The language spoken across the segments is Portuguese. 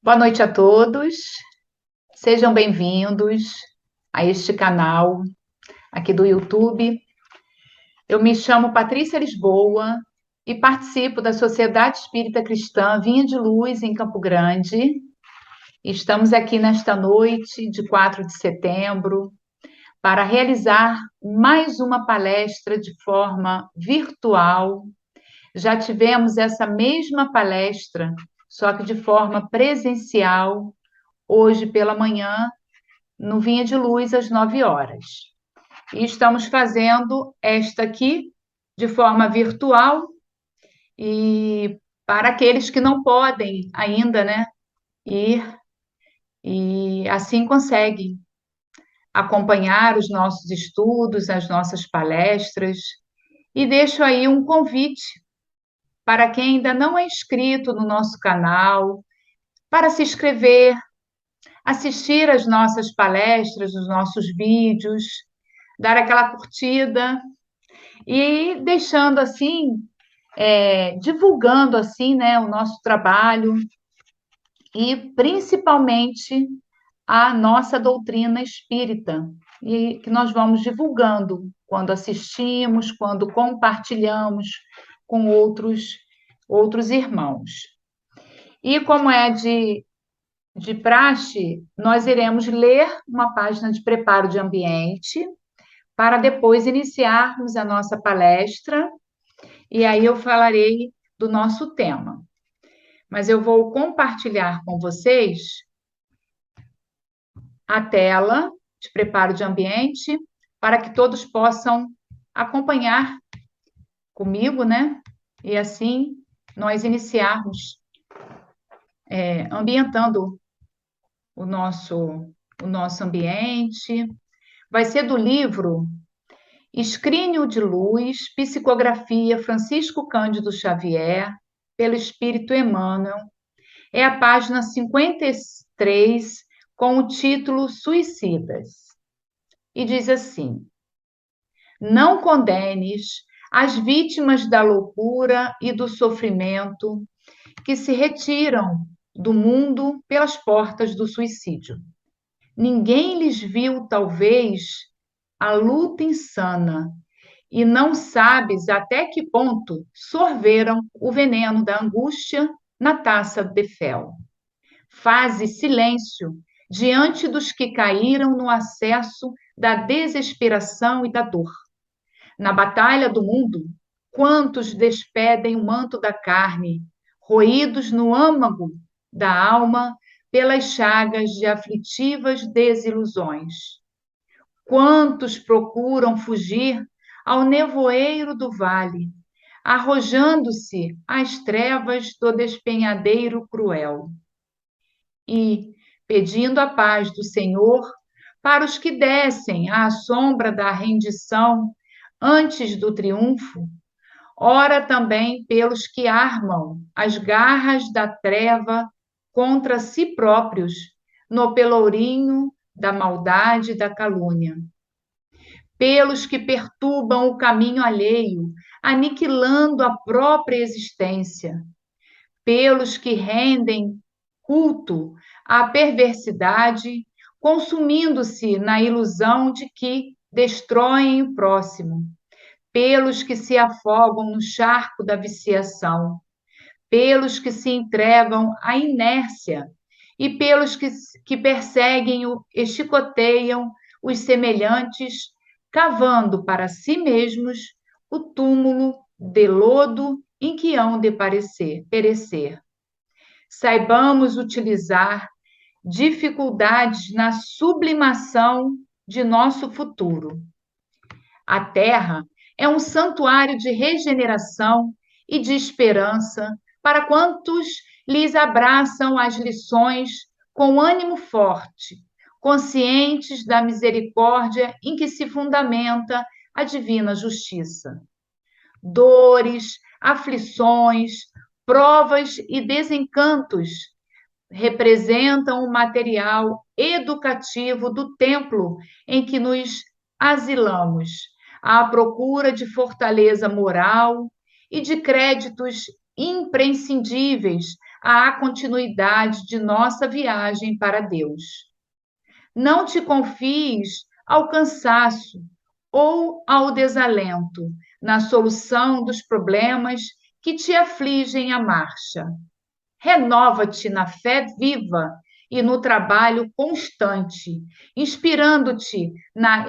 Boa noite a todos, sejam bem-vindos a este canal aqui do YouTube. Eu me chamo Patrícia Lisboa e participo da Sociedade Espírita Cristã Vinha de Luz, em Campo Grande. Estamos aqui nesta noite de 4 de setembro para realizar mais uma palestra de forma virtual. Já tivemos essa mesma palestra, só que de forma presencial, hoje pela manhã, no Vinha de Luz, às 9 horas. E estamos fazendo esta aqui de forma virtual e para aqueles que não podem ainda, né, ir, e assim conseguem acompanhar os nossos estudos, as nossas palestras. E deixo aí um convite para quem ainda não é inscrito no nosso canal, para se inscrever, assistir às nossas palestras, os nossos vídeos, dar aquela curtida e deixando assim, divulgando assim, né, o nosso trabalho e principalmente a nossa doutrina espírita, e que nós vamos divulgando quando assistimos, quando compartilhamos com outros irmãos. E como é de praxe, nós iremos ler uma página de preparo de ambiente para depois iniciarmos a nossa palestra, e aí eu falarei do nosso tema. Mas eu vou compartilhar com vocês a tela de preparo de ambiente para que todos possam acompanhar comigo, né? E assim nós iniciarmos ambientando o nosso ambiente. Vai ser do livro Escrínio de Luz, Psicografia Francisco Cândido Xavier, pelo Espírito Emmanuel. É a página 53, com o título Suicidas. E diz assim: não condenes as vítimas da loucura e do sofrimento que se retiram do mundo pelas portas do suicídio. Ninguém lhes viu, talvez, a luta insana, e não sabes até que ponto sorveram o veneno da angústia na taça de fel. Faze silêncio diante dos que caíram no acesso da desesperação e da dor. Na batalha do mundo, quantos despedem o manto da carne, roídos no âmago da alma pelas chagas de aflitivas desilusões? Quantos procuram fugir ao nevoeiro do vale, arrojando-se às trevas do despenhadeiro cruel? E, pedindo a paz do Senhor, para os que descem à sombra da rendição antes do triunfo, ora também pelos que armam as garras da treva contra si próprios no pelourinho da maldade e da calúnia. Pelos que perturbam o caminho alheio, aniquilando a própria existência. Pelos que rendem culto à perversidade, consumindo-se na ilusão de que destroem o próximo. Pelos que se afogam no charco da viciação. Pelos que se entregam à inércia e pelos que perseguem e chicoteiam os semelhantes, cavando para si mesmos o túmulo de lodo em que hão de perecer. Saibamos utilizar dificuldades na sublimação de nosso futuro. A Terra é um santuário de regeneração e de esperança para quantos lhes abraçam as lições com ânimo forte, conscientes da misericórdia em que se fundamenta a divina justiça. Dores, aflições, provas e desencantos representam o material educativo do templo em que nos asilamos, à procura de fortaleza moral e de créditos imprescindíveis à continuidade de nossa viagem para Deus. Não te confies ao cansaço ou ao desalento na solução dos problemas que te afligem a marcha. Renova-te na fé viva e no trabalho constante, inspirando-te na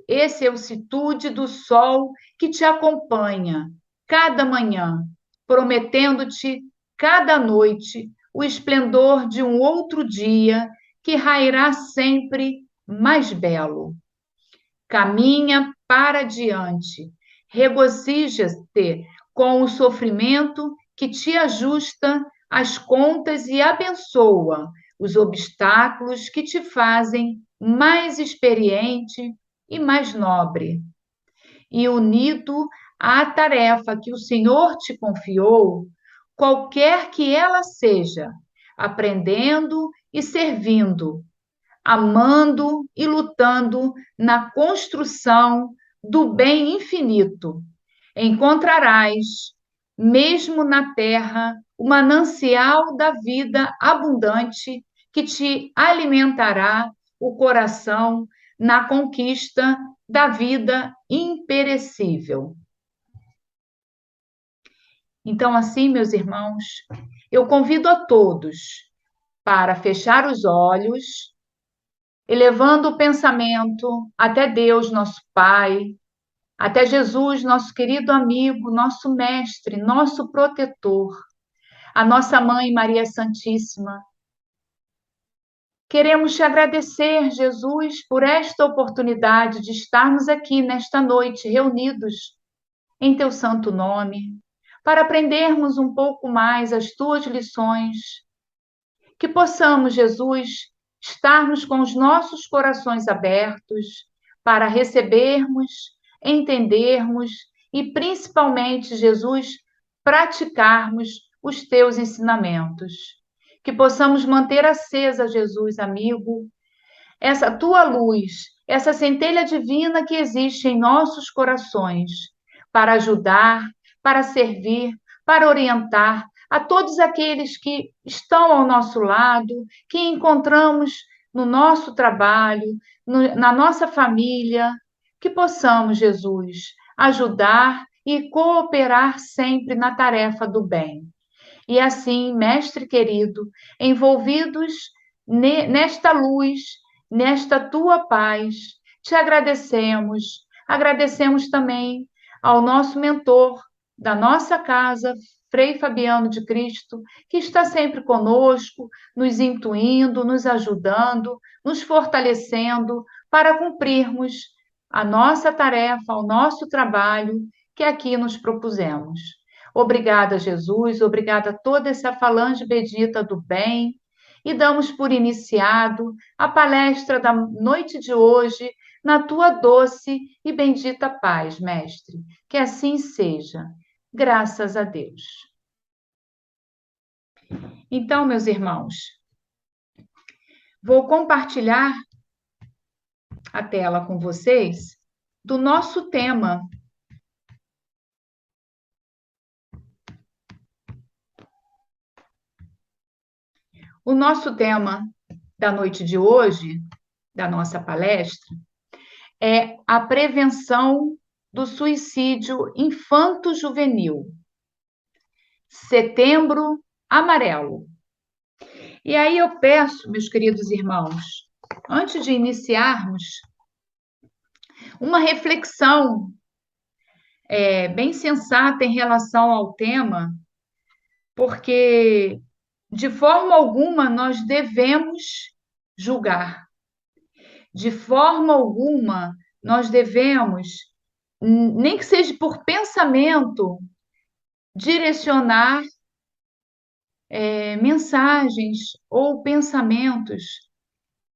excelsitude do sol que te acompanha cada manhã, prometendo-te cada noite o esplendor de um outro dia que rairá sempre mais belo. Caminha para diante, regozija-te com o sofrimento que te ajusta as contas e abençoa os obstáculos que te fazem mais experiente e mais nobre. E unido à tarefa que o Senhor te confiou, qualquer que ela seja, aprendendo e servindo, amando e lutando na construção do bem infinito, encontrarás, mesmo na terra, o manancial da vida abundante que te alimentará o coração na conquista da vida imperecível. Então, assim, meus irmãos, eu convido a todos para fechar os olhos, elevando o pensamento até Deus, nosso Pai, até Jesus, nosso querido amigo, nosso mestre, nosso protetor, a nossa mãe Maria Santíssima. Queremos te agradecer, Jesus, por esta oportunidade de estarmos aqui nesta noite reunidos em teu santo nome, para aprendermos um pouco mais as tuas lições, que possamos, Jesus, estarmos com os nossos corações abertos para recebermos, entendermos e, principalmente, Jesus, praticarmos os teus ensinamentos. Que possamos manter acesa, Jesus, amigo, essa tua luz, essa centelha divina que existe em nossos corações, para ajudar, para servir, para orientar a todos aqueles que estão ao nosso lado, que encontramos no nosso trabalho, na nossa família, que possamos, Jesus, ajudar e cooperar sempre na tarefa do bem. E assim, mestre querido, envolvidos nesta luz, nesta tua paz, te agradecemos. Agradecemos também ao nosso mentor da nossa casa, Frei Fabiano de Cristo, que está sempre conosco, nos intuindo, nos ajudando, nos fortalecendo para cumprirmos a nossa tarefa, o nosso trabalho que aqui nos propusemos. Obrigada, Jesus, obrigada a toda essa falange bendita do bem. E damos por iniciado a palestra da noite de hoje na tua doce e bendita paz, mestre. Que assim seja. Graças a Deus. Então, meus irmãos, vou compartilhar a tela com vocês do nosso tema. O nosso tema da noite de hoje, da nossa palestra, é a prevenção do suicídio infanto-juvenil. Setembro Amarelo. E aí eu peço, meus queridos irmãos, antes de iniciarmos, uma reflexão bem sensata em relação ao tema, porque de forma alguma nós devemos julgar. De forma alguma nós devemos, nem que seja por pensamento, direcionar mensagens ou pensamentos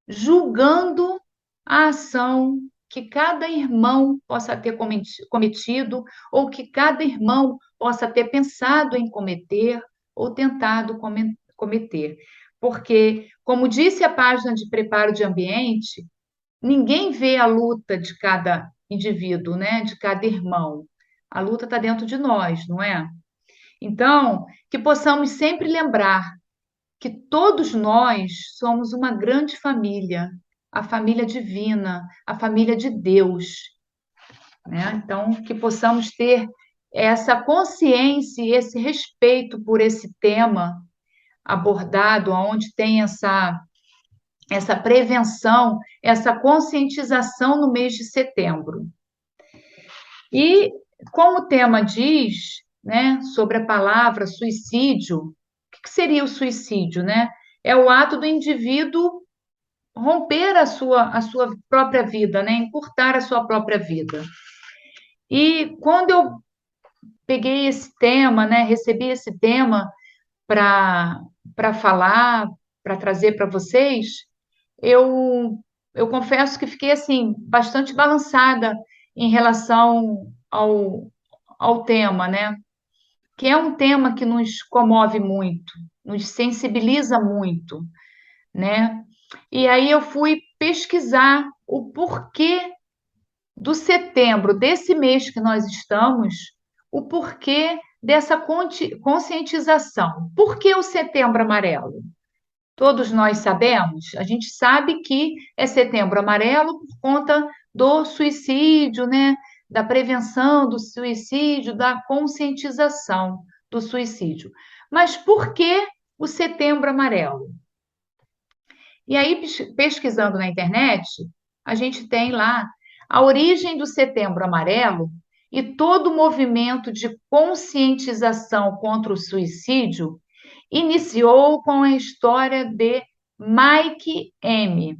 julgando a ação que cada irmão possa ter cometido ou que cada irmão possa ter pensado em cometer ou tentado cometer. Porque, como disse a página de preparo de ambiente, ninguém vê a luta de cada indivíduo, né? De cada irmão. A luta está dentro de nós, não é? Então, que possamos sempre lembrar que todos nós somos uma grande família, a família divina, a família de Deus, né? Então, que possamos ter essa consciência e esse respeito por esse tema abordado, onde tem essa prevenção, essa conscientização no mês de setembro. E como o tema diz, né, sobre a palavra suicídio, o que seria o suicídio, né? É o ato do indivíduo romper a sua própria vida, né? Encurtar a sua própria vida. E quando eu peguei esse tema, né, recebi esse tema para falar, para trazer para vocês, eu, eu confesso que fiquei assim bastante balançada em relação ao tema, né? Que é um tema que nos comove muito, nos sensibiliza muito, né? E aí eu fui pesquisar o porquê do setembro, desse mês que nós estamos, o porquê dessa conscientização. Por que o setembro amarelo? Todos nós sabemos, a gente sabe que é setembro amarelo por conta do suicídio, né? Da prevenção do suicídio, da conscientização do suicídio. Mas por que o setembro amarelo? E aí, pesquisando na internet, a gente tem lá a origem do Setembro Amarelo e todo o movimento de conscientização contra o suicídio iniciou com a história de Mike M.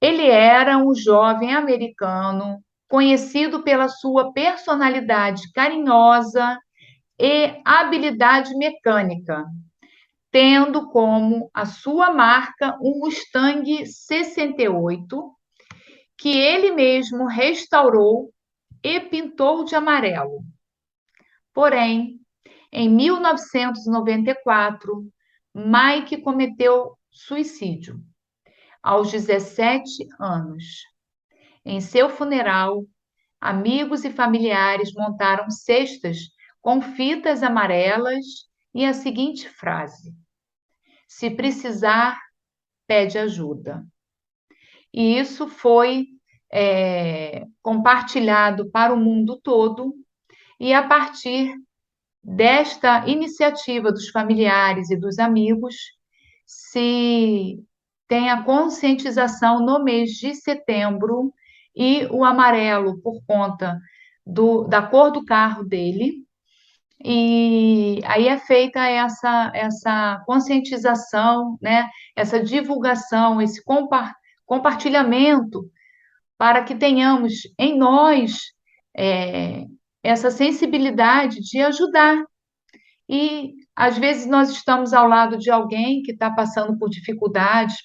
Ele era um jovem americano conhecido pela sua personalidade carinhosa e habilidade mecânica, tendo como a sua marca um Mustang 68, que ele mesmo restaurou e pintou de amarelo. Porém, em 1994, Mike cometeu suicídio aos 17 anos. Em seu funeral, amigos e familiares montaram cestas com fitas amarelas e a seguinte frase: se precisar, pede ajuda. E isso foi compartilhado para o mundo todo, e a partir desta iniciativa dos familiares e dos amigos, se tem a conscientização no mês de setembro e o amarelo por conta da cor do carro dele. E aí é feita essa conscientização, né? Essa divulgação, esse compartilhamento, para que tenhamos em nós é, essa sensibilidade de ajudar. E às vezes nós estamos ao lado de alguém que está passando por dificuldades,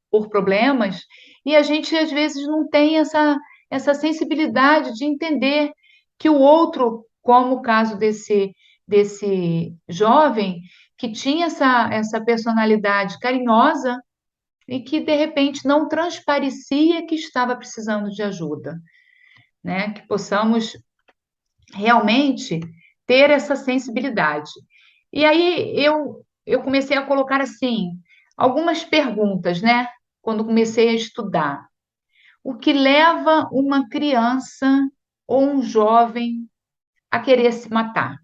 por problemas, e a gente às vezes não tem essa sensibilidade de entender que o outro, como o caso desse jovem, que tinha essa personalidade carinhosa e que de repente não transparecia que estava precisando de ajuda, né? Que possamos realmente ter essa sensibilidade. E aí eu comecei a colocar assim algumas perguntas, né? Quando comecei a estudar. O que leva uma criança ou um jovem a querer se matar,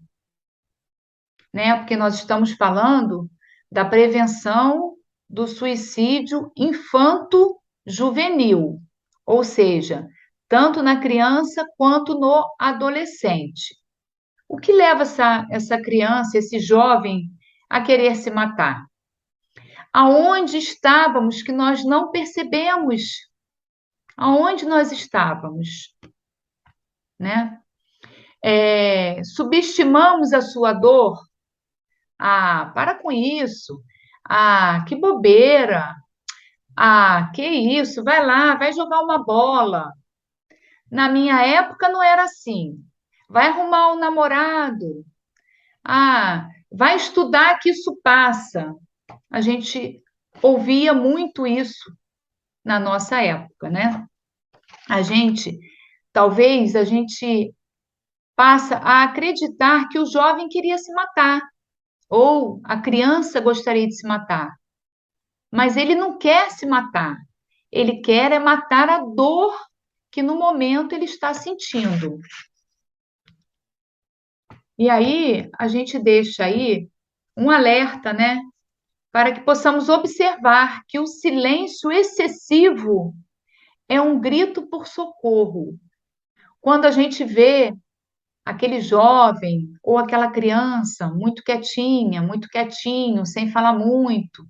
né? Porque nós estamos falando da prevenção do suicídio infanto-juvenil, ou seja, tanto na criança quanto no adolescente. O que leva essa criança, esse jovem, a querer se matar? Aonde estávamos que nós não percebemos? Aonde nós estávamos, né? Subestimamos a sua dor. Ah, para com isso. Ah, que bobeira. Ah, que isso. Vai lá, vai jogar uma bola. Na minha época não era assim. Vai arrumar um namorado. Ah, vai estudar que isso passa. A gente ouvia muito isso na nossa época, né? Talvez a gente passa a acreditar que o jovem queria se matar, ou a criança gostaria de se matar. Mas ele não quer se matar. Ele quer é matar a dor que no momento ele está sentindo. E aí a gente deixa aí um alerta, né, para que possamos observar que o silêncio excessivo é um grito por socorro. Quando a gente vê aquele jovem ou aquela criança muito quietinha, muito quietinho, sem falar muito,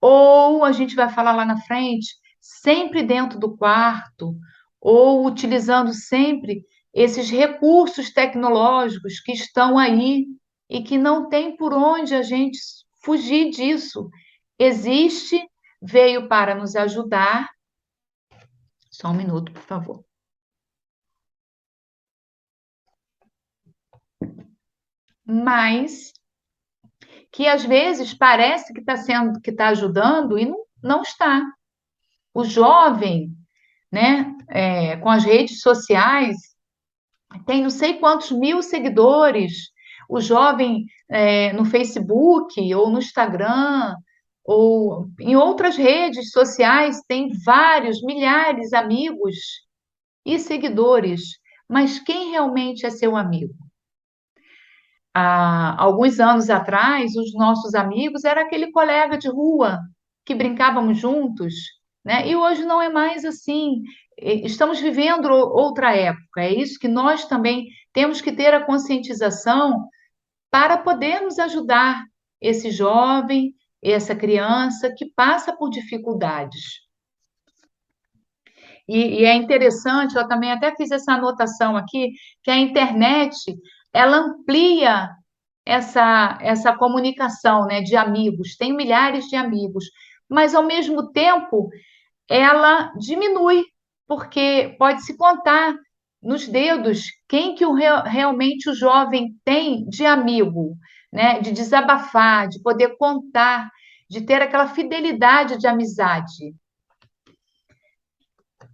ou a gente vai falar lá na frente, sempre dentro do quarto, ou utilizando sempre esses recursos tecnológicos que estão aí e que não tem por onde a gente fugir disso. Existe, veio para nos ajudar. Só um minuto, por favor. Mas que às vezes parece que está sendo, que está ajudando e não está. O jovem, né, com as redes sociais, tem não sei quantos mil seguidores. O jovem no Facebook ou no Instagram ou em outras redes sociais tem vários, milhares de amigos e seguidores. Mas quem realmente é seu amigo? Há alguns anos atrás, os nossos amigos era aquele colega de rua que brincávamos juntos, né? E hoje não é mais assim. Estamos vivendo outra época. É isso que nós também temos que ter a conscientização para podermos ajudar esse jovem, essa criança que passa por dificuldades. E é interessante, eu também até fiz essa anotação aqui, que a internet ela amplia essa comunicação, né, de amigos, tem milhares de amigos, mas ao mesmo tempo ela diminui, porque pode-se contar nos dedos quem que realmente o jovem tem de amigo, né, de desabafar, de poder contar, de ter aquela fidelidade de amizade.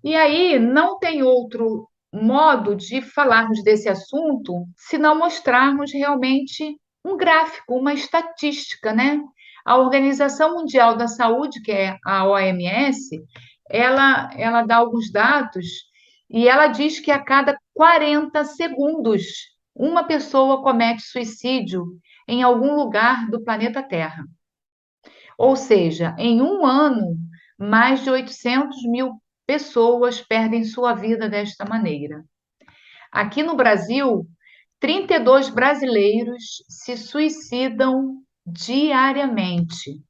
E aí não tem outro modo de falarmos desse assunto se não mostrarmos realmente um gráfico, uma estatística, né? A Organização Mundial da Saúde, que é a OMS, ela dá alguns dados e ela diz que a cada 40 segundos uma pessoa comete suicídio em algum lugar do planeta Terra. Ou seja, em um ano, mais de 800 mil pessoas perdem sua vida desta maneira. Aqui no Brasil, 32 brasileiros se suicidam diariamente.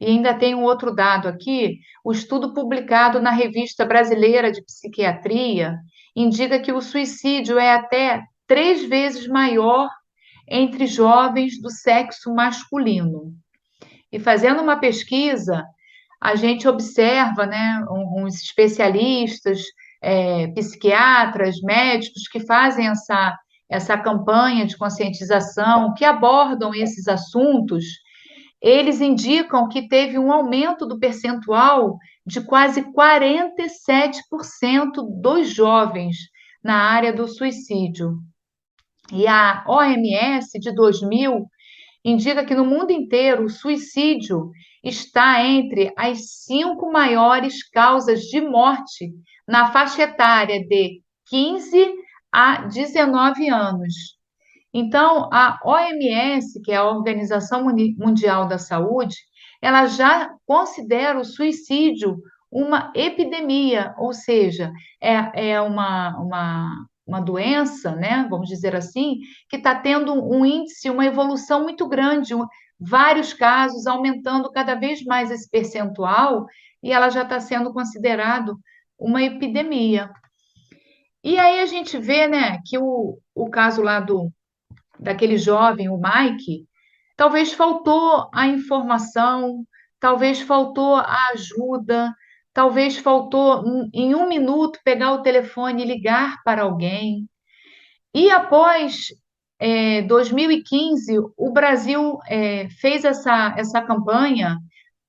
E ainda tem um outro dado aqui: o estudo publicado na Revista Brasileira de Psiquiatria indica que o suicídio é até 3 vezes maior entre jovens do sexo masculino. E fazendo uma pesquisa, a gente observa, né, uns especialistas, psiquiatras, médicos que fazem essa campanha de conscientização, que abordam esses assuntos, eles indicam que teve um aumento do percentual de quase 47% dos jovens na área do suicídio. E a OMS de 2000 indica que no mundo inteiro o suicídio está entre as 5 maiores causas de morte na faixa etária de 15 a 19 anos. Então, a OMS, que é a Organização Mundial da Saúde, ela já considera o suicídio uma epidemia, ou seja, é uma doença, né, vamos dizer assim, que está tendo um índice, uma evolução muito grande, vários casos, aumentando cada vez mais esse percentual, e ela já está sendo considerado uma epidemia. E aí a gente vê, né, que o caso lá daquele jovem, o Mike, talvez faltou a informação, talvez faltou a ajuda, talvez faltou em um minuto pegar o telefone e ligar para alguém. E após 2015, o Brasil fez essa campanha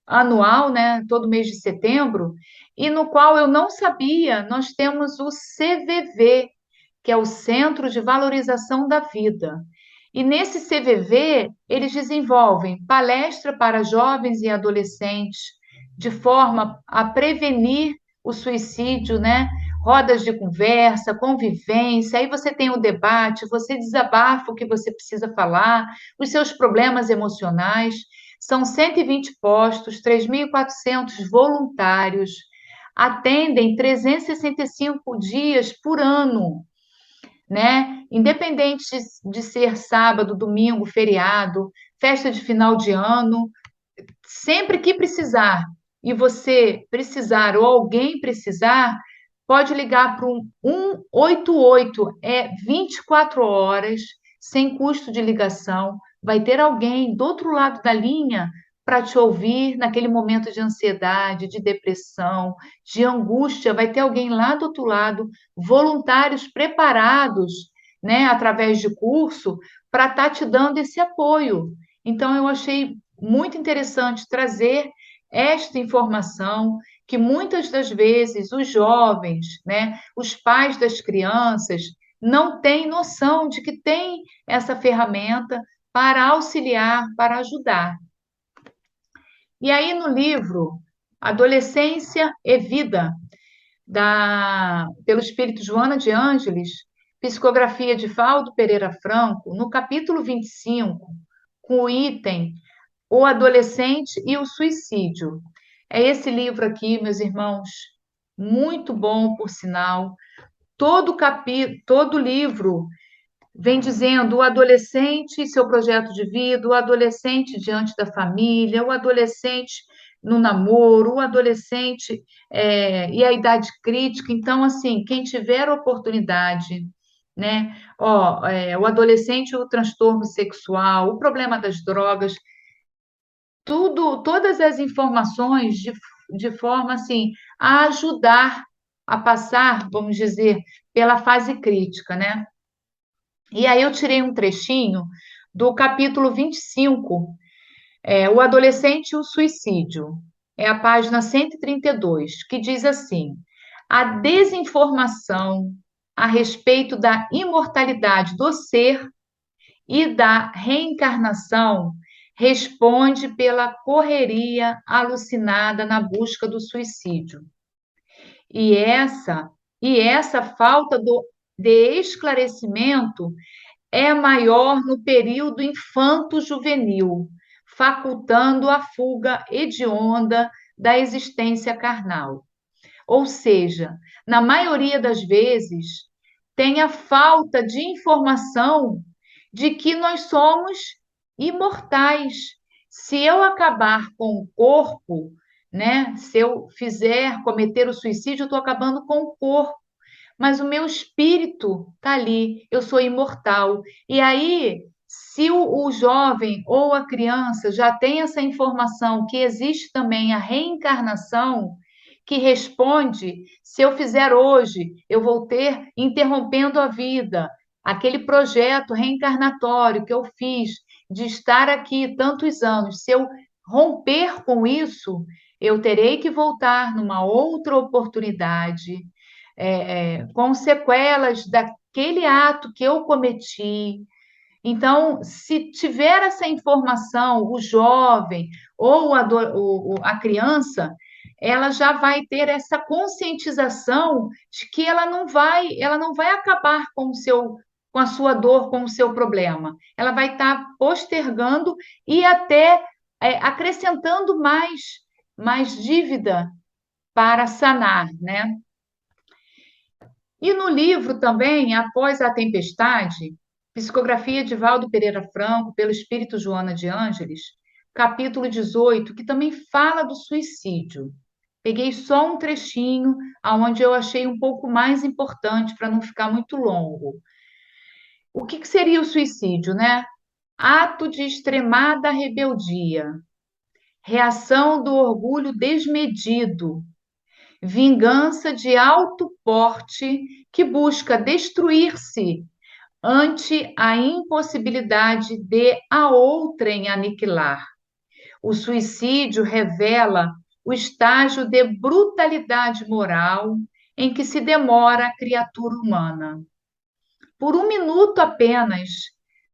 anual, né, todo mês de setembro, e no qual eu não sabia, nós temos o CVV, que é o Centro de Valorização da Vida. E nesse CVV, eles desenvolvem palestra para jovens e adolescentes, de forma a prevenir o suicídio, né? Rodas de conversa, convivência, aí você tem o debate, você desabafa o que você precisa falar, os seus problemas emocionais. São 120 postos, 3.400 voluntários, atendem 365 dias por ano, né? Independente de ser sábado, domingo, feriado, festa de final de ano, sempre que precisar, e você precisar ou alguém precisar, pode ligar para um 188, é 24 horas, sem custo de ligação. Vai ter alguém do outro lado da linha para te ouvir naquele momento de ansiedade, de depressão, de angústia. Vai ter alguém lá do outro lado, voluntários preparados, né, através de curso, para estar te dando esse apoio. Então, eu achei muito interessante trazer esta informação que muitas das vezes os jovens, né, os pais das crianças não têm noção de que tem essa ferramenta para auxiliar, para ajudar. E aí no livro Adolescência e Vida, pelo espírito Joana de Ângeles, psicografia de Valdo Pereira Franco, no capítulo 25, com o item O Adolescente e o Suicídio. É esse livro aqui, meus irmãos, muito bom, por sinal. Todo livro vem dizendo o adolescente e seu projeto de vida, o adolescente diante da família, o adolescente no namoro, o adolescente e a idade crítica. Então, assim, quem tiver oportunidade, né? O adolescente e o transtorno sexual, o problema das drogas, todas as informações de forma assim a ajudar a passar, vamos dizer, pela fase crítica, né? E aí eu tirei um trechinho do capítulo 25, O Adolescente e o Suicídio. É a página 132, que diz assim: a desinformação a respeito da imortalidade do ser e da reencarnação responde pela correria alucinada na busca do suicídio. E essa falta de esclarecimento é maior no período infanto-juvenil, facultando a fuga hedionda da existência carnal. Ou seja, na maioria das vezes, tem a falta de informação de que nós somos imortais. Se eu acabar com o corpo, né? Se eu cometer o suicídio, eu estou acabando com o corpo, mas o meu espírito está ali, eu sou imortal. E aí, se o jovem ou a criança já tem essa informação que existe também a reencarnação, que responde: se eu fizer hoje, eu vou ter interrompendo a vida. Aquele projeto reencarnatório que eu fiz de estar aqui tantos anos, se eu romper com isso, eu terei que voltar numa outra oportunidade, com sequelas daquele ato que eu cometi. Então, se tiver essa informação, o jovem ou a criança, ela já vai ter essa conscientização de que ela não vai acabar com a sua dor, com o seu problema. Ela vai estar postergando e até acrescentando mais dívida para sanar, né? E no livro também, Após a Tempestade, psicografia de Valdo Pereira Franco, pelo espírito Joana de Ângeles, capítulo 18, que também fala do suicídio. Peguei só um trechinho, aonde eu achei um pouco mais importante, para não ficar muito longo. O que seria o suicídio, né? Ato de extremada rebeldia, reação do orgulho desmedido, vingança de alto porte que busca destruir-se ante a impossibilidade de a outrem aniquilar. O suicídio revela o estágio de brutalidade moral em que se demora a criatura humana. por um minuto apenas,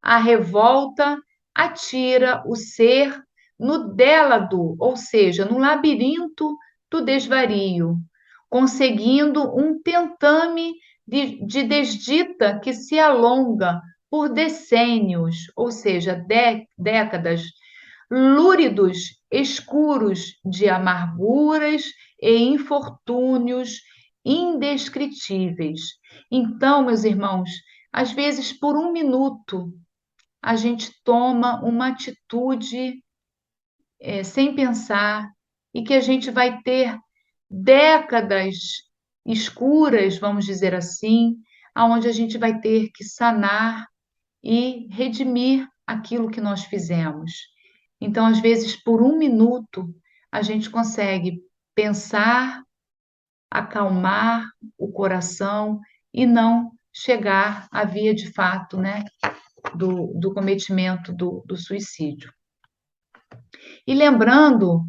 a revolta atira o ser no délado, ou seja, no labirinto do desvario, conseguindo um tentame de desdita que se alonga por decênios, ou seja, décadas, lúridos, escuros de amarguras e infortúnios indescritíveis. Então, meus irmãos, às vezes por um minuto a gente toma uma atitude sem pensar e que a gente vai ter décadas escuras, vamos dizer assim, aonde a gente vai ter que sanar e redimir aquilo que nós fizemos. Então, às vezes, por um minuto, a gente consegue pensar, acalmar o coração e não chegar à via de fato, né, do cometimento do suicídio. E lembrando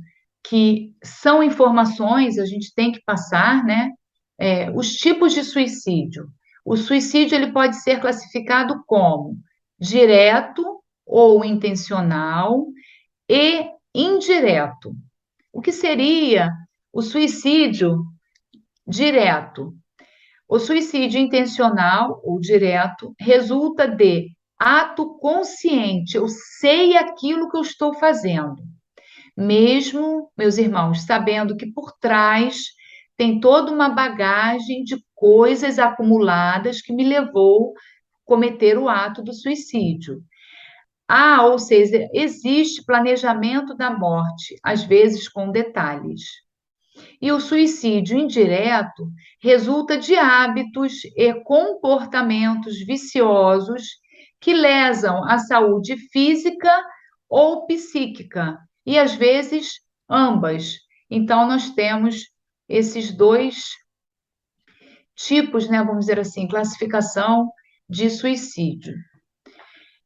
que são informações, a gente tem que passar, né, os tipos de suicídio. O suicídio ele pode ser classificado como direto ou intencional e indireto. O que seria o suicídio direto? O suicídio intencional ou direto resulta de ato consciente. Eu sei aquilo que eu estou fazendo, mesmo, meus irmãos, sabendo que por trás tem toda uma bagagem de coisas acumuladas que me levou a cometer o ato do suicídio. Ou seja, existe planejamento da morte, às vezes com detalhes. E o suicídio indireto resulta de hábitos e comportamentos viciosos que lesam a saúde física ou psíquica, e às vezes ambas. Então, nós temos esses dois tipos, né, vamos dizer assim, classificação de suicídio.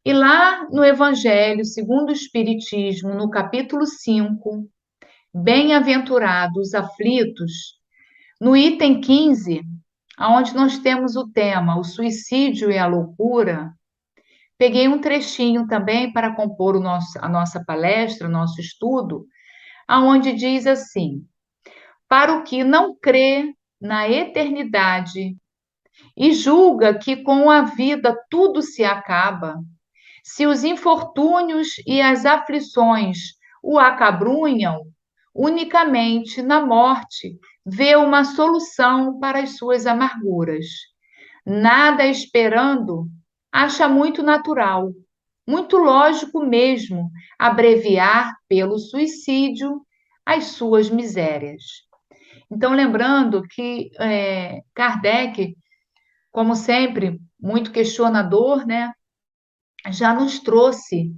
E lá no Evangelho, segundo o Espiritismo, no capítulo 5, Bem-aventurados os aflitos, no item 15, onde nós temos o tema o suicídio e a loucura, peguei um trechinho também para compor a nossa palestra, nosso estudo, aonde diz assim: para o que não crê na eternidade e julga que com a vida tudo se acaba, se os infortúnios e as aflições o acabrunham, unicamente na morte vê uma solução para as suas amarguras. Nada esperando, acha muito natural, muito lógico mesmo, abreviar pelo suicídio as suas misérias. Então, lembrando que Kardec, como sempre, muito questionador, né, já nos trouxe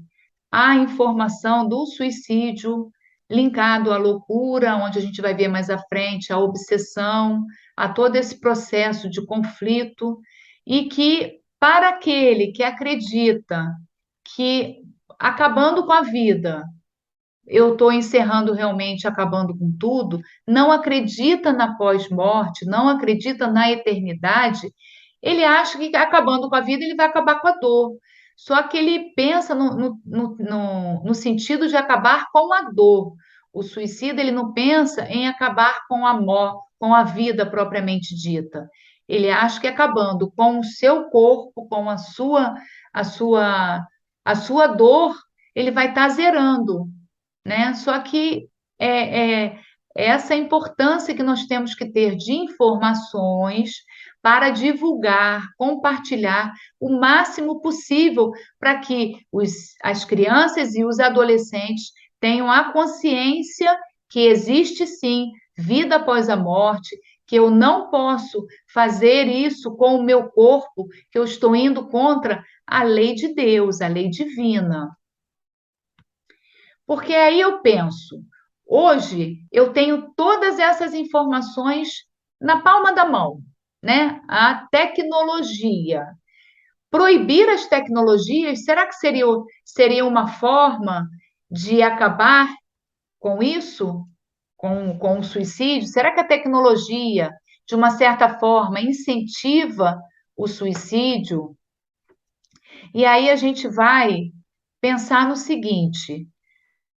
a informação do suicídio linkado à loucura, onde a gente vai ver mais à frente a obsessão, a todo esse processo de conflito, e que para aquele que acredita que acabando com a vida, eu estou encerrando realmente, acabando com tudo, não acredita na pós-morte, não acredita na eternidade, ele acha que acabando com a vida ele vai acabar com a dor. Só que ele pensa no sentido de acabar com a dor. O suicida ele não pensa em acabar com a morte, com a vida propriamente dita. Ele acha que acabando com o seu corpo, com a sua, a sua dor, ele vai estar zerando, né? Só que é essa importância que nós temos que ter de informações para divulgar, compartilhar o máximo possível para que as crianças e os adolescentes tenham a consciência que existe sim vida após a morte, que eu não posso fazer isso com o meu corpo, que eu estou indo contra a lei de Deus, a lei divina. Porque aí eu penso, hoje eu tenho todas essas informações na palma da mão, né? A tecnologia. Proibir as tecnologias, será que seria uma forma de acabar com isso? Com o suicídio? Será que a tecnologia, de uma certa forma, incentiva o suicídio? E aí a gente vai pensar no seguinte: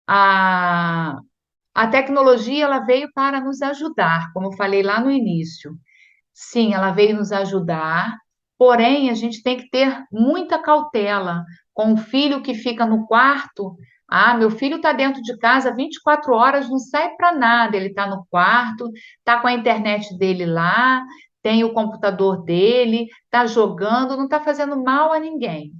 a, a tecnologia ela veio para nos ajudar, como eu falei lá no início. Sim, ela veio nos ajudar, porém a gente tem que ter muita cautela com o filho que fica no quarto. Ah, meu filho está dentro de casa 24 horas, não sai para nada. Ele está no quarto, está com a internet dele lá, tem o computador dele, está jogando, não está fazendo mal a ninguém.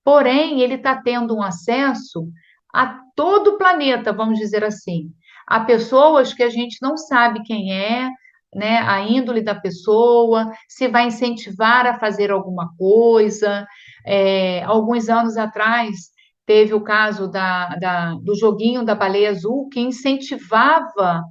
Porém, ele está tendo um acesso a todo o planeta, vamos dizer assim, a pessoas que a gente não sabe quem é, né, a índole da pessoa, se vai incentivar a fazer alguma coisa. Alguns anos atrás, teve o caso do joguinho da baleia azul, que incentivava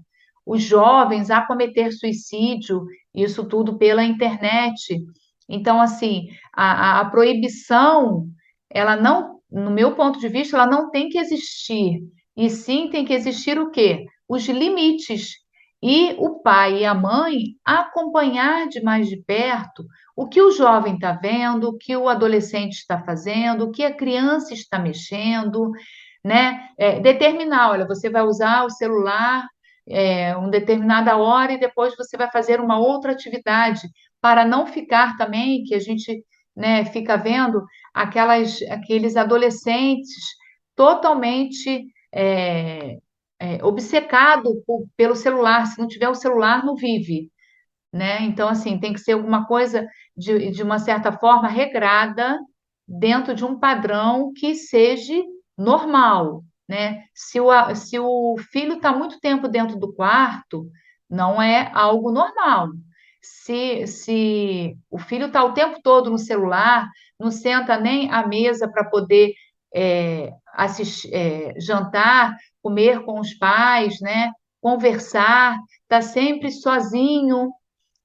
os jovens a cometer suicídio, isso tudo pela internet. Então, assim, a proibição ela não, no meu ponto de vista, ela não tem que existir. E sim tem que existir o quê? Os limites. E o pai e a mãe acompanhar de mais de perto o que o jovem está vendo, o que o adolescente está fazendo, o que a criança está mexendo, né? Determinar, olha, você vai usar o celular uma determinada hora e depois você vai fazer uma outra atividade, para não ficar também, que a gente, né, fica vendo aqueles adolescentes totalmente obcecado pelo celular. Se não tiver o celular, não vive, né? Então, assim, tem que ser alguma coisa de uma certa forma regrada dentro de um padrão que seja normal, né? Se o filho está muito tempo dentro do quarto, não é algo normal. Se o filho está o tempo todo no celular, não senta nem à mesa para poder assistir, jantar, comer com os pais, né? Conversar, está sempre sozinho,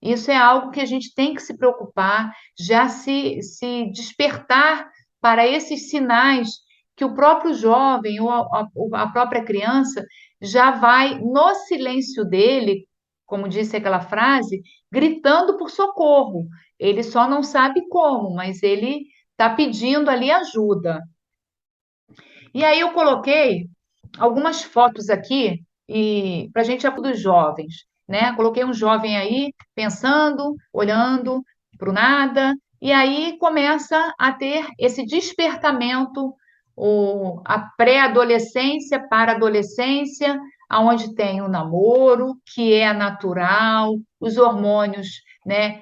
isso é algo que a gente tem que se preocupar, já se despertar para esses sinais que o próprio jovem ou a própria criança já vai, no silêncio dele, como disse aquela frase, gritando por socorro. Ele só não sabe como, mas ele está pedindo ali ajuda. E aí eu coloquei algumas fotos aqui e para a gente dos jovens, né? Coloquei um jovem aí pensando, olhando para o nada, e aí começa a ter esse despertamento, a pré-adolescência para a adolescência, aonde tem o namoro, que é natural, os hormônios, né,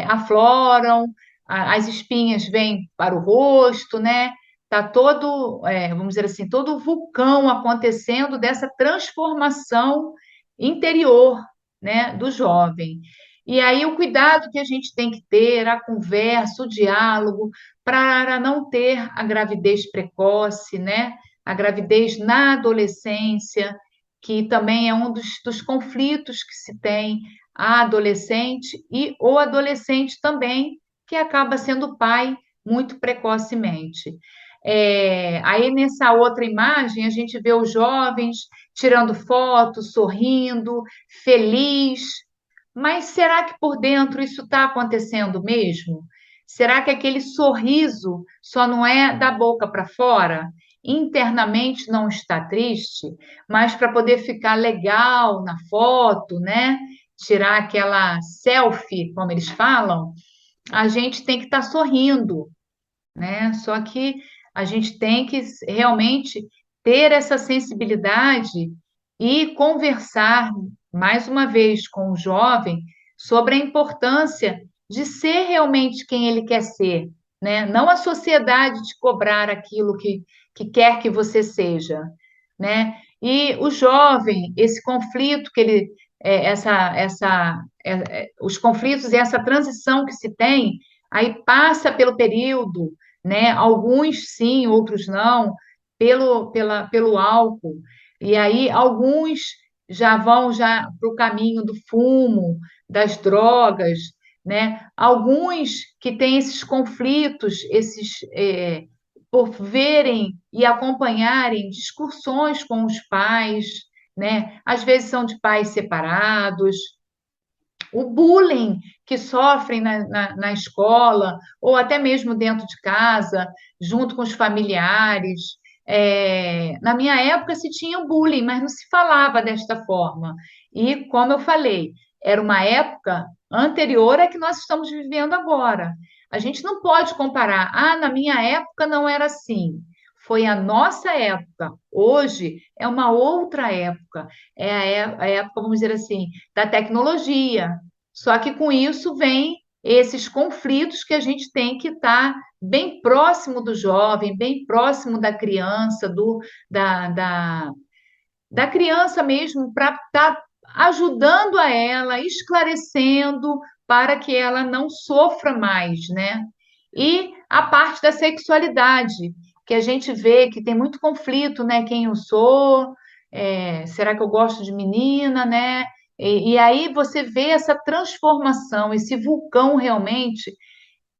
afloram, as espinhas vêm para o rosto, né? Tá todo, vamos dizer assim, todo o vulcão acontecendo dessa transformação interior, né, do jovem. E aí o cuidado que a gente tem que ter, a conversa, o diálogo, para não ter a gravidez precoce, né? A gravidez na adolescência, que também é um dos conflitos que se tem a adolescente e o adolescente também, que acaba sendo pai muito precocemente. Aí nessa outra imagem a gente vê os jovens tirando fotos, sorrindo, feliz. Mas será que por dentro isso está acontecendo mesmo? Será que aquele sorriso só não é da boca para fora? Internamente não está triste, mas para poder ficar legal na foto, né? Tirar aquela selfie, como eles falam, a gente tem que estar sorrindo, né? Só que a gente tem que realmente ter essa sensibilidade e conversar mais uma vez com o jovem sobre a importância de ser realmente quem ele quer ser, né? Não a sociedade te cobrar aquilo que quer que você seja, né? E o jovem, esse conflito que ele, os conflitos e essa transição que se tem, aí passa pelo período, né? Alguns sim, outros não, pelo álcool. E aí alguns já vão já para o caminho do fumo, das drogas, né? Alguns que têm esses conflitos, por verem e acompanharem discussões com os pais, né? Às vezes são de pais separados, o bullying que sofrem na escola, ou até mesmo dentro de casa, junto com os familiares. Na minha época se tinha o bullying, mas não se falava desta forma. E, como eu falei, era uma época anterior à que nós estamos vivendo agora. A gente não pode comparar, na minha época não era assim. Foi a nossa época. Hoje é uma outra época. É a época, vamos dizer assim, da tecnologia. Só que com isso vem esses conflitos que a gente tem que estar bem próximo do jovem, bem próximo da criança, da, da, da criança mesmo, para estar ajudando a ela, esclarecendo para que ela não sofra mais, né? E a parte da sexualidade, que a gente vê que tem muito conflito, né? Quem eu sou, será que eu gosto de menina, né? E aí você vê essa transformação, esse vulcão realmente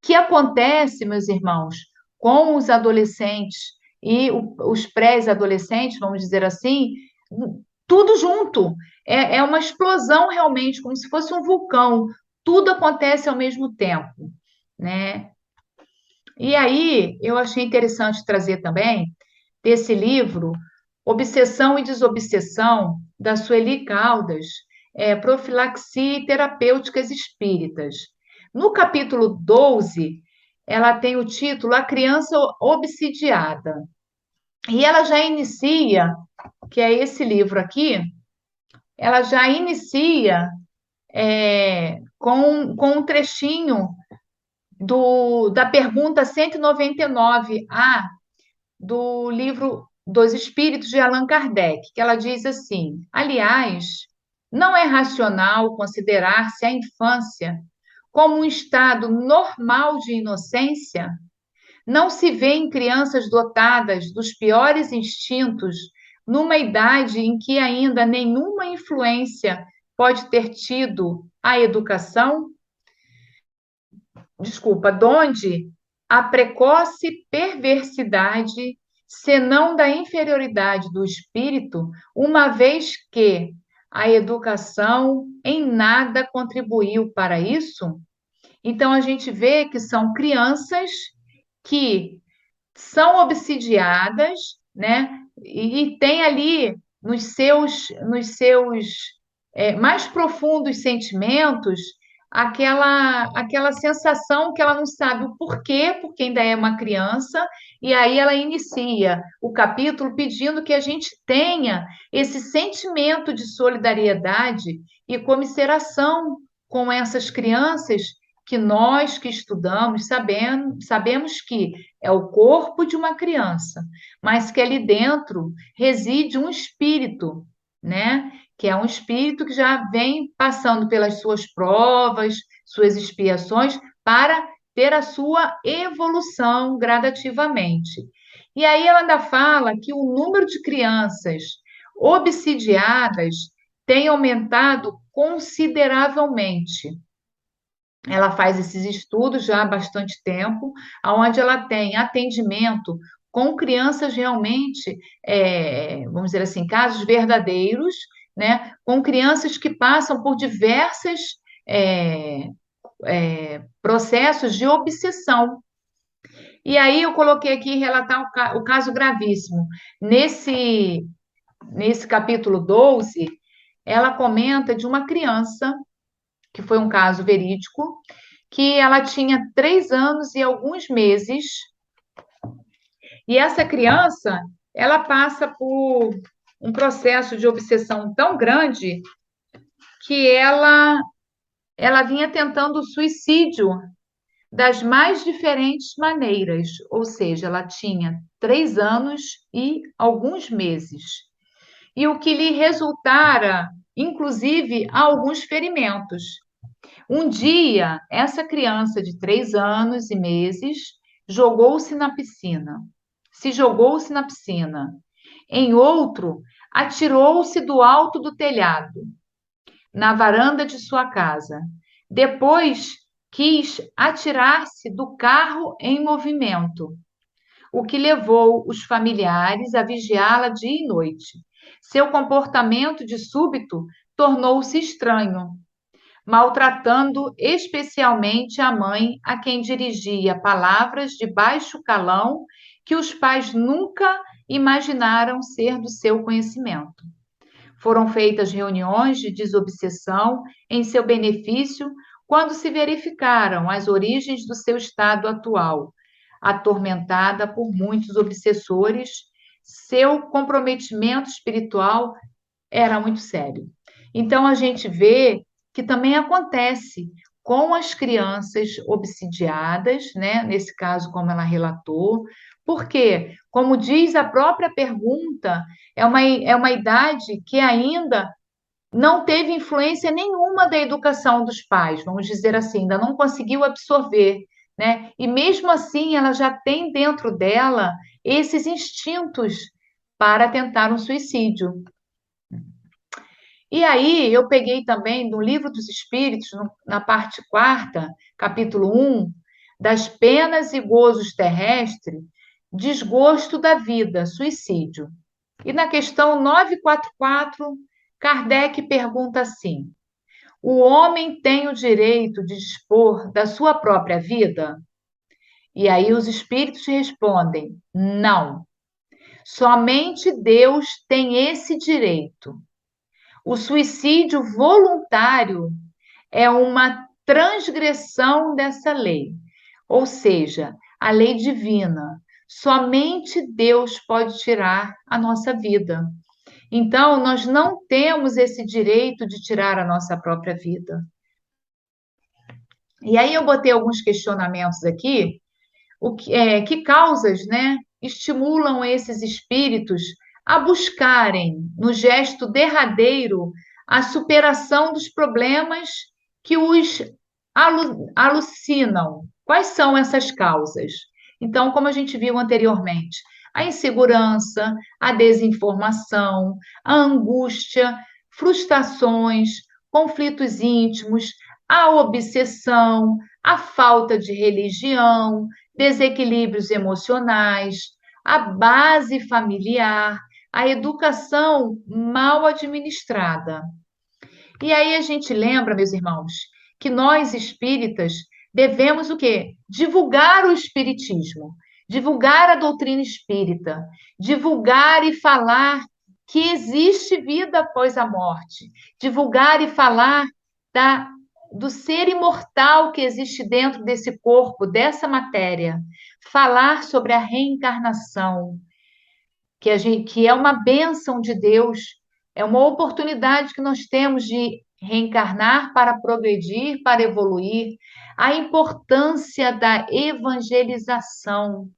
que acontece, meus irmãos, com os adolescentes e os pré-adolescentes, vamos dizer assim, tudo junto. É uma explosão realmente, como se fosse um vulcão. Tudo acontece ao mesmo tempo, né? E aí, eu achei interessante trazer também desse livro Obsessão e Desobsessão, da Sueli Caldas, Profilaxia e Terapêuticas Espíritas. No capítulo 12, ela tem o título A Criança Obsidiada. E ela já inicia, que é esse livro aqui, ela já inicia com um trechinho da pergunta 199A do livro dos Espíritos de Allan Kardec, que ela diz assim: aliás, não é racional considerar-se a infância como um estado normal de inocência? Não se vê em crianças dotadas dos piores instintos numa idade em que ainda nenhuma influência pode ter tido a educação? Desculpa, donde a precoce perversidade, senão da inferioridade do espírito, uma vez que a educação em nada contribuiu para isso? Então, a gente vê que são crianças que são obsidiadas, né? E tem ali nos seus mais profundos sentimentos aquela sensação que ela não sabe o porquê, porque ainda é uma criança, e aí ela inicia o capítulo pedindo que a gente tenha esse sentimento de solidariedade e comiseração com essas crianças que nós que estudamos sabemos que é o corpo de uma criança, mas que ali dentro reside um espírito, né? Que é um espírito que já vem passando pelas suas provas, suas expiações, para ter a sua evolução gradativamente. E aí ela ainda fala que o número de crianças obsidiadas tem aumentado consideravelmente. Ela faz esses estudos já há bastante tempo, onde ela tem atendimento com crianças realmente, vamos dizer assim, casos verdadeiros, né? Com crianças que passam por diversas é, processos de obsessão. E aí eu coloquei aqui relatar o caso gravíssimo. Nesse capítulo 12, ela comenta de uma criança, que foi um caso verídico, que ela tinha 3 anos e alguns meses, e essa criança, ela passa por um processo de obsessão tão grande que ela vinha tentando o suicídio das mais diferentes maneiras, ou seja, ela tinha 3 anos e alguns meses, e o que lhe resultara, inclusive, alguns ferimentos. Um dia, essa criança de 3 anos e meses jogou-se na piscina. Se jogou-se na piscina. Em outro, atirou-se do alto do telhado, na varanda de sua casa. Depois, quis atirar-se do carro em movimento, o que levou os familiares a vigiá-la dia e noite. Seu comportamento de súbito tornou-se estranho. maltratando especialmente a mãe, a quem dirigia palavras de baixo calão que os pais nunca imaginaram ser do seu conhecimento. Foram feitas reuniões de desobsessão em seu benefício quando se verificaram as origens do seu estado atual, atormentada por muitos obsessores, seu comprometimento espiritual era muito sério. Então, a gente vê que também acontece com as crianças obsidiadas, né? Nesse caso, como ela relatou, porque, como diz a própria pergunta, é uma idade que ainda não teve influência nenhuma da educação dos pais, vamos dizer assim, ainda não conseguiu absorver, né? E mesmo assim, ela já tem dentro dela esses instintos para tentar um suicídio. E aí, eu peguei também no Livro dos Espíritos, na parte quarta, capítulo 1, das penas e gozos terrestres, desgosto da vida, suicídio. E na questão 944, Kardec pergunta assim: o homem tem o direito de dispor da sua própria vida? E aí os espíritos respondem: não. Somente Deus tem esse direito. O suicídio voluntário é uma transgressão dessa lei, ou seja, a lei divina. Somente Deus pode tirar a nossa vida. Então, nós não temos esse direito de tirar a nossa própria vida. E aí eu botei alguns questionamentos aqui, que causas, né, estimulam esses espíritos a buscarem, no gesto derradeiro, a superação dos problemas que os alucinam. Quais são essas causas? Então, como a gente viu anteriormente, a insegurança, a desinformação, a angústia, frustrações, conflitos íntimos, a obsessão, a falta de religião, desequilíbrios emocionais, a base familiar, a educação mal administrada. E aí a gente lembra, meus irmãos, que nós espíritas devemos o quê? Divulgar o espiritismo, divulgar a doutrina espírita, divulgar e falar que existe vida após a morte, divulgar e falar da, do ser imortal que existe dentro desse corpo, dessa matéria, falar sobre a reencarnação, que é uma bênção de Deus, é uma oportunidade que nós temos de reencarnar para progredir, para evoluir, a importância da evangelização,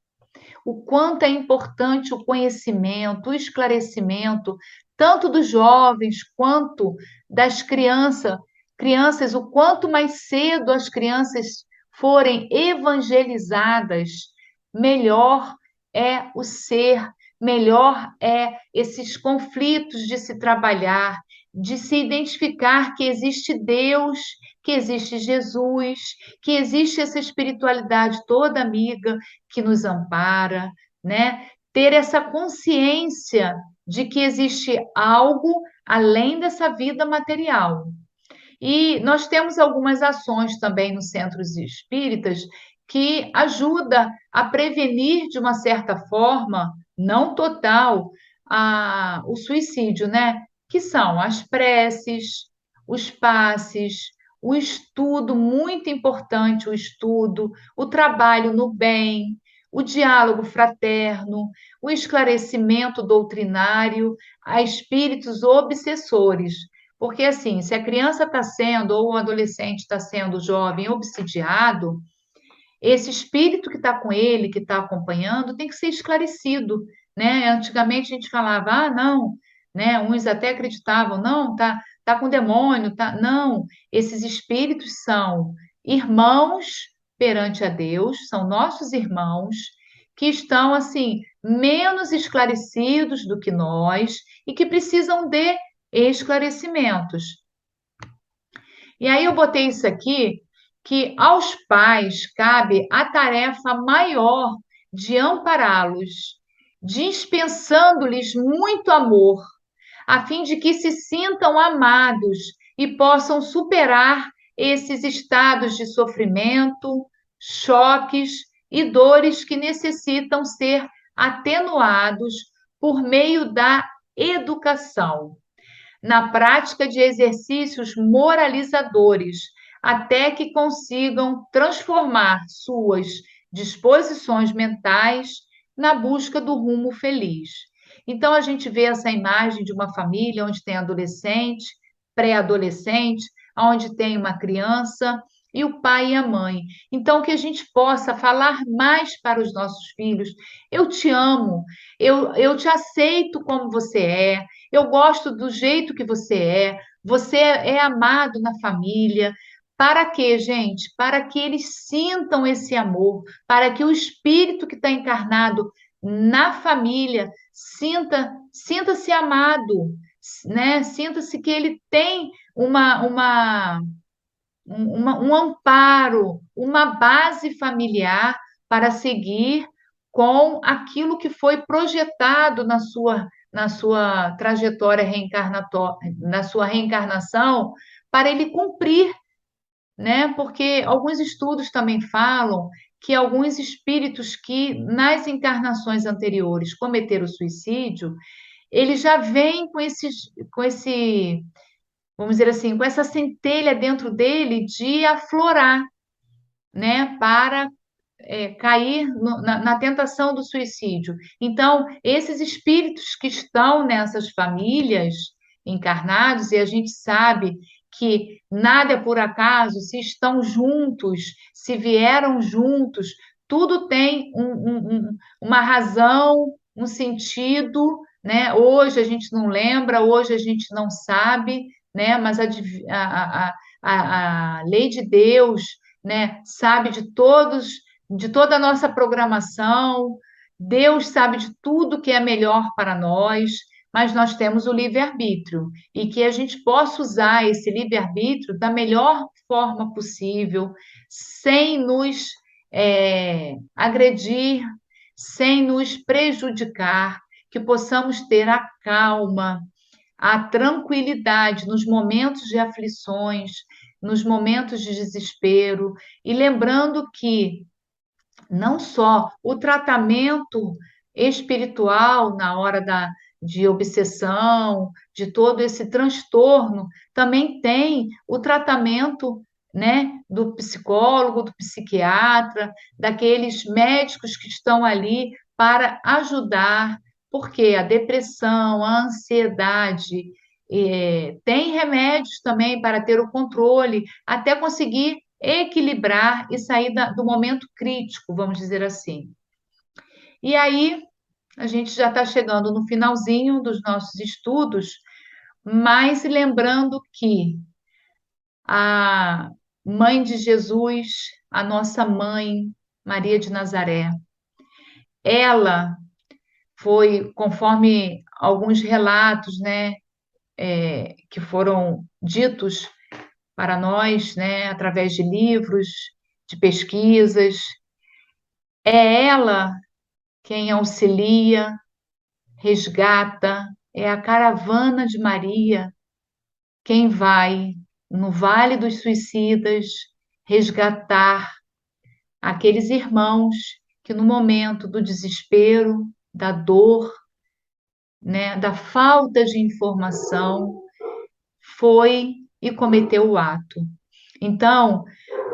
o quanto é importante o conhecimento, o esclarecimento, tanto dos jovens quanto das crianças, o quanto mais cedo as crianças forem evangelizadas, melhor é o ser, melhor é esses conflitos de se trabalhar, de se identificar que existe Deus, que existe Jesus, que existe essa espiritualidade toda amiga que nos ampara, né? Ter essa consciência de que existe algo além dessa vida material. E nós temos algumas ações também nos centros espíritas que ajuda a prevenir de uma certa forma, não total, o suicídio, né? Que são as preces, os passes, o estudo, muito importante o estudo, o trabalho no bem, o diálogo fraterno, o esclarecimento doutrinário a espíritos obsessores. Porque, assim, se a criança está sendo, ou o adolescente está sendo jovem obsidiado, esse espírito que está com ele, que está acompanhando, tem que ser esclarecido, né? Antigamente a gente falava, ah, não, né? Uns até acreditavam, não, tá com demônio, tá. Não, esses espíritos são irmãos perante a Deus, são nossos irmãos que estão assim menos esclarecidos do que nós e que precisam de esclarecimentos. E aí eu botei isso aqui, que aos pais cabe a tarefa maior de ampará-los, dispensando-lhes muito amor, a fim de que se sintam amados e possam superar esses estados de sofrimento, choques e dores que necessitam ser atenuados por meio da educação, na prática de exercícios moralizadores, até que consigam transformar suas disposições mentais na busca do rumo feliz. Então, a gente vê essa imagem de uma família onde tem adolescente, pré-adolescente, onde tem uma criança e o pai e a mãe. Então, que a gente possa falar mais para os nossos filhos: eu te amo, eu te aceito como você é, eu gosto do jeito que você é amado na família. Para quê, gente? Para que eles sintam esse amor, para que o espírito que está encarnado na família sinta-se amado, né? Sinta-se que ele tem um amparo, uma base familiar para seguir com aquilo que foi projetado na sua trajetória reencarnatória, na sua reencarnação, para ele cumprir, né? Porque alguns estudos também falam que alguns espíritos que nas encarnações anteriores cometeram suicídio, eles já vêm com esse, vamos dizer assim, com essa centelha dentro dele de aflorar, né? Para cair na tentação do suicídio. Então, esses espíritos que estão nessas famílias encarnados, e a gente sabe que nada é por acaso, se estão juntos, se vieram juntos, tudo tem uma razão, um sentido, né? Hoje a gente não lembra, hoje a gente não sabe, né? Mas a lei de Deus, né, sabe de toda a nossa programação. Deus sabe de tudo que é melhor para nós, mas nós temos o livre-arbítrio e que a gente possa usar esse livre-arbítrio da melhor forma possível, sem nos agredir, sem nos prejudicar, que possamos ter a calma, a tranquilidade nos momentos de aflições, nos momentos de desespero, e lembrando que não só o tratamento espiritual na hora de obsessão, de todo esse transtorno, também tem o tratamento, né, do psicólogo, do psiquiatra, daqueles médicos que estão ali para ajudar, porque a depressão, a ansiedade, tem remédios também para ter o controle, até conseguir equilibrar e sair do momento crítico, vamos dizer assim. E aí, a gente já está chegando no finalzinho dos nossos estudos, mas lembrando que a mãe de Jesus, a nossa mãe, Maria de Nazaré, ela foi, conforme alguns relatos, né, que foram ditos para nós, né, através de livros, de pesquisas, é ela quem auxilia, resgata, é a caravana de Maria quem vai no Vale dos Suicidas resgatar aqueles irmãos que no momento do desespero, da dor, né, da falta de informação, foi e cometeu o ato. Então,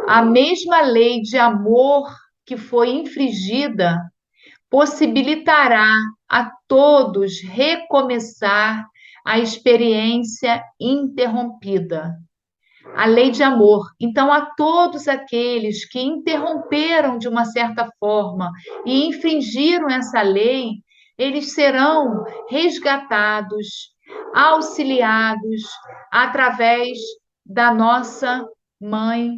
a mesma lei de amor que foi infringida possibilitará a todos recomeçar a experiência interrompida. A lei de amor. Então, a todos aqueles que interromperam de uma certa forma e infringiram essa lei, eles serão resgatados, auxiliados através da nossa mãe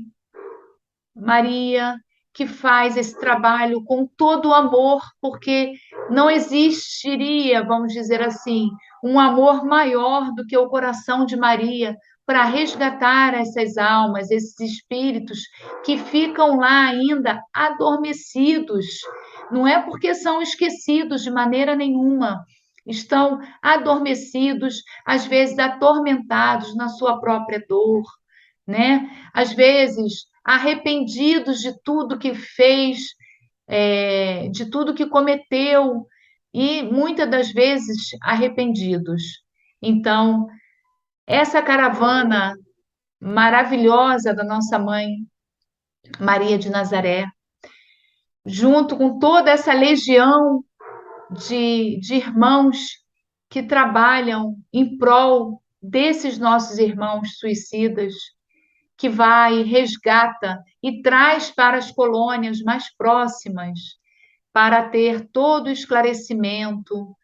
Maria, que faz esse trabalho com todo o amor, porque não existiria, vamos dizer assim, um amor maior do que o coração de Maria para resgatar essas almas, esses espíritos que ficam lá ainda adormecidos. Não é porque são esquecidos de maneira nenhuma. Estão adormecidos, às vezes atormentados na sua própria dor, né? Às vezes, arrependidos de tudo que fez, de tudo que cometeu, e muitas das vezes arrependidos. Então, essa caravana maravilhosa da nossa mãe Maria de Nazaré, junto com toda essa legião de irmãos que trabalham em prol desses nossos irmãos suicidas, que vai, resgata e traz para as colônias mais próximas, para ter todo o esclarecimento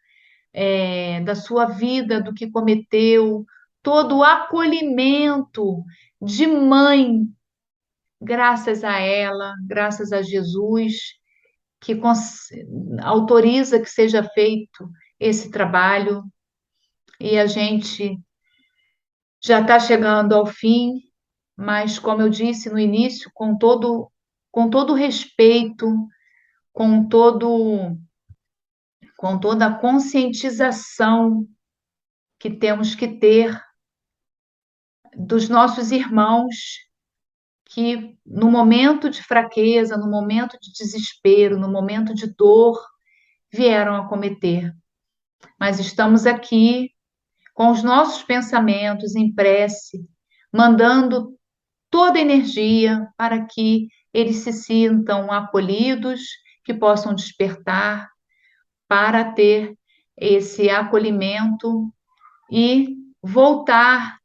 da sua vida, do que cometeu, todo o acolhimento de mãe, graças a ela, graças a Jesus, que autoriza que seja feito esse trabalho, e a gente já está chegando ao fim, mas, como eu disse no início, com todo respeito, com todo, com toda a conscientização que temos que ter dos nossos irmãos que, no momento de fraqueza, no momento de desespero, no momento de dor, vieram a cometer. Mas estamos aqui com os nossos pensamentos em prece, mandando toda a energia para que eles se sintam acolhidos, que possam despertar para ter esse acolhimento e voltar,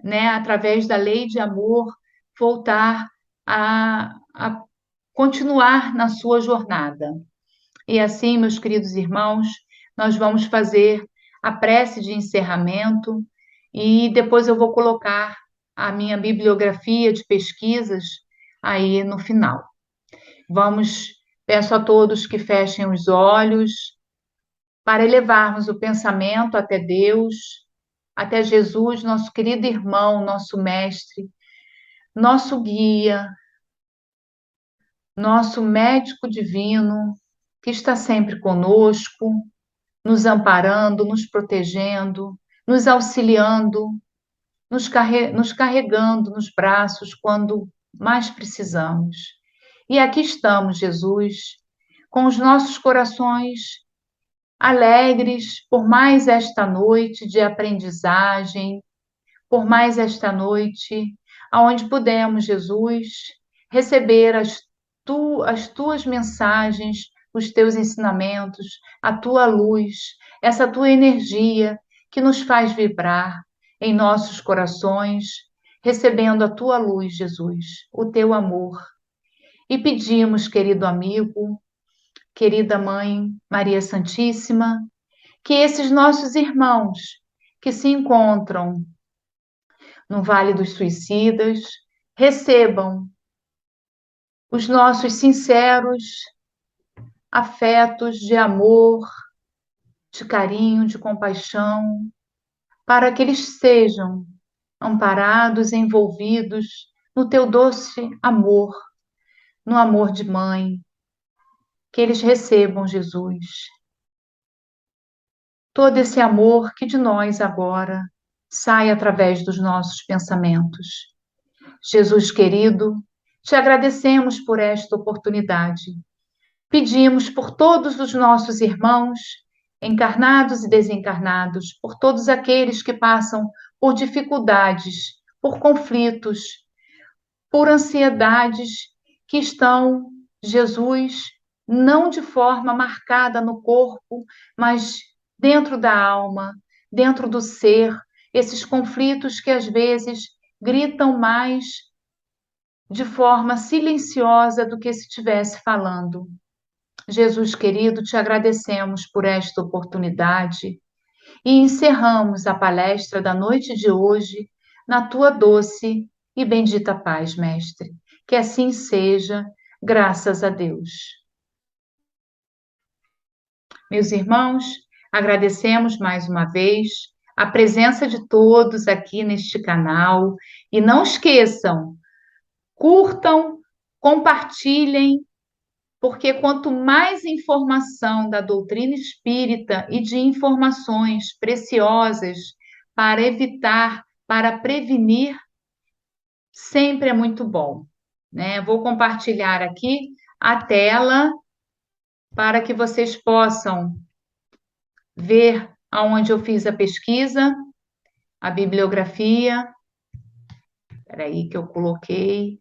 né, através da lei de amor, voltar a continuar na sua jornada. E assim, meus queridos irmãos, nós vamos fazer a prece de encerramento e depois eu vou colocar a minha bibliografia de pesquisas aí no final. Vamos, peço a todos que fechem os olhos para elevarmos o pensamento até Deus, até Jesus, nosso querido irmão, nosso mestre, nosso guia, nosso médico divino, que está sempre conosco, nos amparando, nos protegendo, nos auxiliando, nos carregando nos braços quando mais precisamos. E aqui estamos, Jesus, com os nossos corações alegres por mais esta noite de aprendizagem, por mais esta noite, aonde pudemos, Jesus, receber as tuas mensagens, os teus ensinamentos, a tua luz, essa tua energia que nos faz vibrar em nossos corações, recebendo a tua luz, Jesus, o teu amor. E pedimos, querido amigo, querida mãe Maria Santíssima, que esses nossos irmãos que se encontram no Vale dos Suicidas recebam os nossos sinceros afetos de amor, de carinho, de compaixão, para que eles sejam amparados, envolvidos no teu doce amor, no amor de mãe, que eles recebam, Jesus, todo esse amor que de nós agora sai através dos nossos pensamentos. Jesus querido, te agradecemos por esta oportunidade. Pedimos por todos os nossos irmãos, encarnados e desencarnados, por todos aqueles que passam por dificuldades, por conflitos, por ansiedades que estão, Jesus, não de forma marcada no corpo, mas dentro da alma, dentro do ser, esses conflitos que às vezes gritam mais de forma silenciosa do que se estivesse falando. Jesus querido, te agradecemos por esta oportunidade e encerramos a palestra da noite de hoje na tua doce e bendita paz, Mestre. Que assim seja, graças a Deus. Meus irmãos, agradecemos mais uma vez a presença de todos aqui neste canal e não esqueçam, curtam, compartilhem, porque quanto mais informação da doutrina espírita e de informações preciosas para evitar, para prevenir sempre é muito bom, né? Vou compartilhar aqui a tela para que vocês possam ver aonde eu fiz a pesquisa, a bibliografia. Espera aí que eu coloquei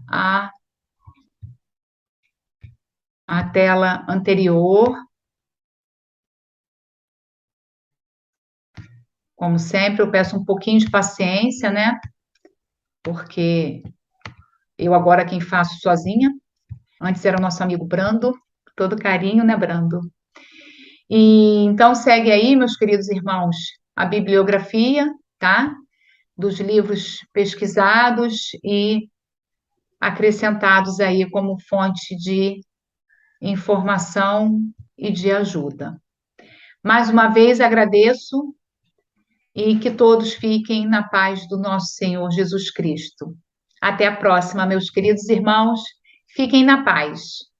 a, a tela anterior. Como sempre, eu peço um pouquinho de paciência, né? Porque eu agora quem faço sozinha. Antes era o nosso amigo Brando, todo carinho, né, Brando? E então segue aí, meus queridos irmãos, a bibliografia, tá? Dos livros pesquisados e acrescentados aí como fonte de informação e de ajuda. Mais uma vez agradeço e que todos fiquem na paz do nosso Senhor Jesus Cristo. Até a próxima, meus queridos irmãos. Fiquem na paz.